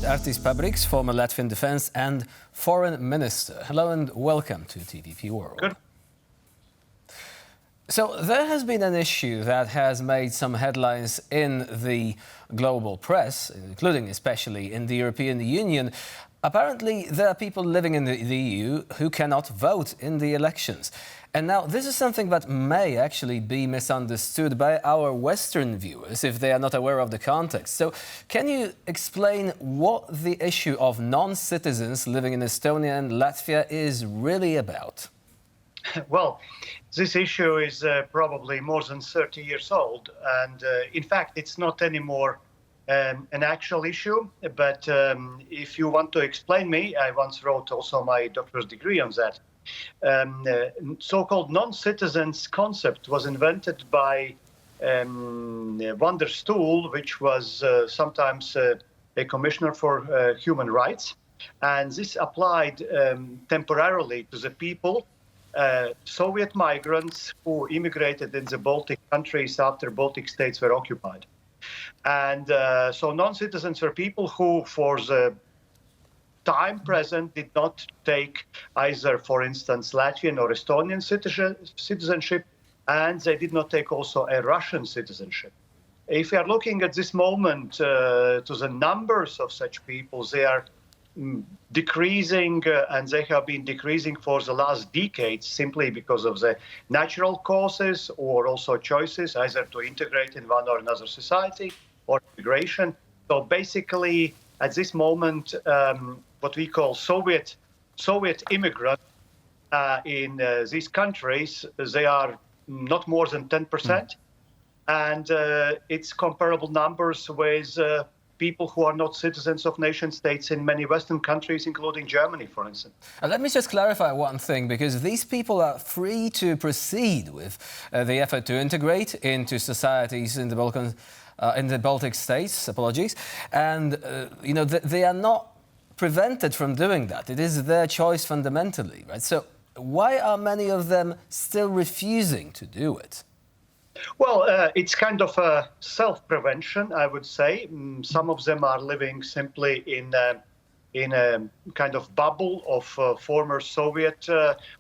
Artis Pabriks, former Latvian Defence and Foreign Minister. Hello and welcome to TVP World. Good. So there has been an issue that has made some headlines in the global press, including especially in the European Union. Apparently, there are people living in the EU who cannot vote in the elections. And now this is something that may actually be misunderstood by our Western viewers if they are not aware of the context. So can you explain what the issue of non-citizens living in Estonia and Latvia is really about? Well, this issue is probably more than 30 years old. And in fact, it's not anymore an actual issue. But if you want to explain me, I once wrote also my doctorate degree on that. So-called non-citizens concept was invented by Van der Stoel, which was sometimes a commissioner for human rights. And this applied temporarily to the people, Soviet migrants who immigrated in the Baltic countries after Baltic states were occupied. And so non-citizens were people who, for the time present, did not take either, for instance, Latvian or Estonian citizenship, and they did not take also a Russian citizenship. If we are looking at this moment to the numbers of such people, they are decreasing, and they have been decreasing for the last decades simply because of the natural causes or also choices either to integrate in one or another society or migration. So basically, at this moment, what we call Soviet immigrants in these countries, they are not more than 10%. And it's comparable numbers with people who are not citizens of nation states in many Western countries, including Germany, for instance. Let me just clarify one thing, because these people are free to proceed with the effort to integrate into societies in the Baltic states, and they are not prevented from doing that. It is their choice fundamentally, right? So why are many of them still refusing to do it? Well, it's kind of a self-prevention, I would say. Some of them are living simply in a kind of bubble of former Soviet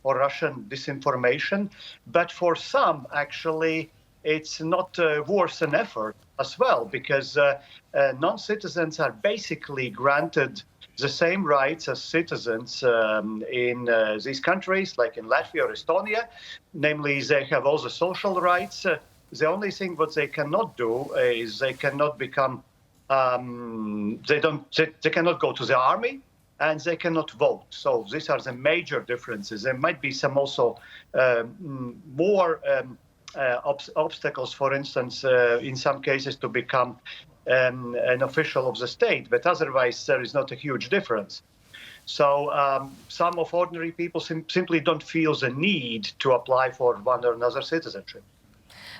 or Russian disinformation. But for some, actually, it's not worth an effort as well, because non-citizens are basically granted the same rights as citizens in these countries, like in Latvia or Estonia. Namely, they have all the social rights. The only thing what they cannot do is they cannot become, they cannot go to the army, and they cannot vote. So these are the major differences. There might be some also more obstacles, for instance, in some cases to become an official of the state, but otherwise there is not a huge difference. So some of ordinary people simply don't feel the need to apply for one or another citizenship.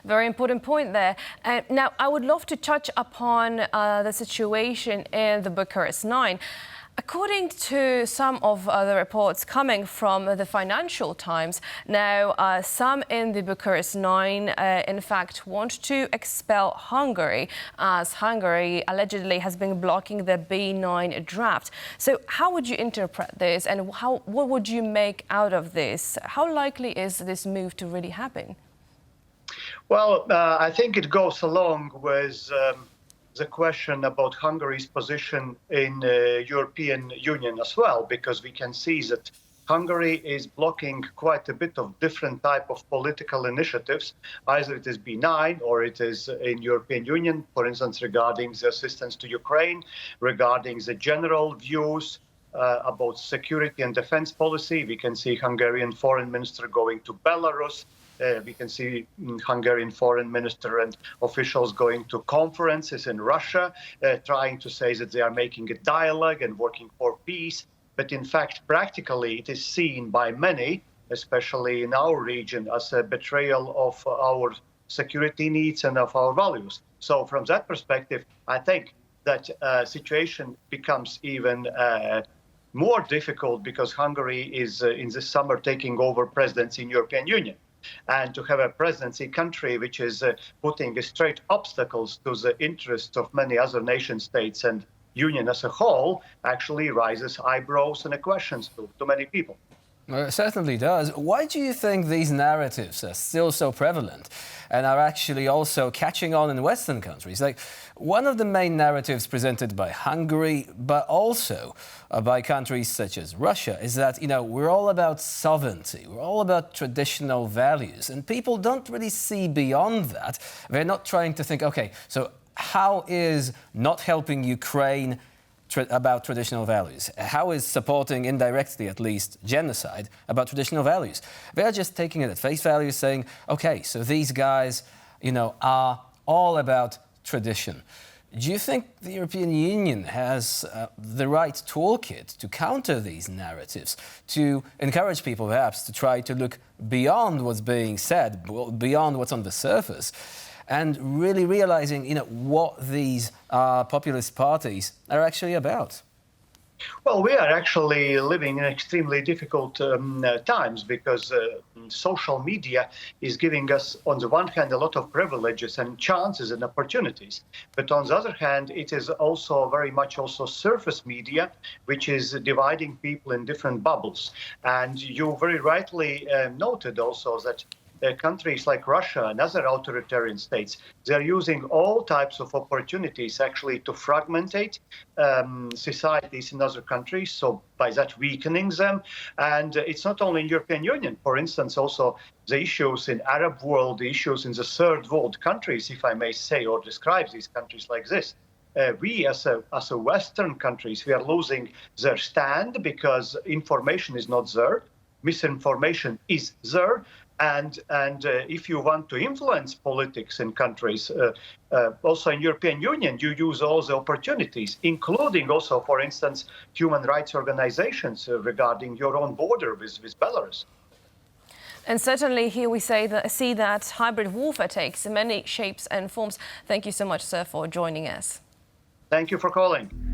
Very important point there. Now, I would love to touch upon the situation in the Bucharest 9. According to some of the reports coming from the Financial Times, now some in the Bucharest 9, in fact, want to expel Hungary, as Hungary allegedly has been blocking the B9 draft. So how would you interpret this, and what would you make out of this? How likely is this move to really happen? Well, I think it goes along with the question about Hungary's position in the European Union as well, because we can see that Hungary is blocking quite a bit of different type of political initiatives. Either it is B9 or it is in European Union, for instance, regarding the assistance to Ukraine, regarding the general views about security and defense policy. We can see Hungarian foreign minister going to Belarus. We can see Hungarian foreign minister and officials going to conferences in Russia, trying to say that they are making a dialogue and working for peace. But in fact, practically, it is seen by many, especially in our region, as a betrayal of our security needs and of our values. So from that perspective, I think that situation becomes even more difficult because Hungary is in this summer taking over presidency in European Union. And to have a presidency country which is putting straight obstacles to the interests of many other nation states and Union as a whole actually raises eyebrows and questions to many people. Well, it certainly does. Why do you think these narratives are still so prevalent and are actually also catching on in Western countries? Like, one of the main narratives presented by Hungary, but also by countries such as Russia, is that, we're all about sovereignty, we're all about traditional values, and people don't really see beyond that. They're not trying to think, okay, so how is not helping Ukraine about traditional values? How is supporting, indirectly at least, genocide about traditional values? They're just taking it at face value, saying, okay, so these guys, are all about tradition. Do you think the European Union has the right toolkit to counter these narratives, to encourage people perhaps to try to look beyond what's being said, beyond what's on the surface, and really realizing, what these populist parties are actually about? Well, we are actually living in extremely difficult times because social media is giving us, on the one hand, a lot of privileges and chances and opportunities. But on the other hand, it is also very much also surface media, which is dividing people in different bubbles. And you very rightly noted also that countries like Russia and other authoritarian states, they're using all types of opportunities actually to fragmentate societies in other countries, so by that weakening them. And it's not only in European Union, for instance, also the issues in Arab world, the issues in the third world countries, if I may say, or describe these countries like this. We as a Western countries, we are losing their stand because information is not there, misinformation is there. And if you want to influence politics in countries, also in European Union, you use all the opportunities, including also, for instance, human rights organizations regarding your own border with Belarus. And certainly here we see that hybrid warfare takes many shapes and forms. Thank you so much, sir, for joining us. Thank you for calling.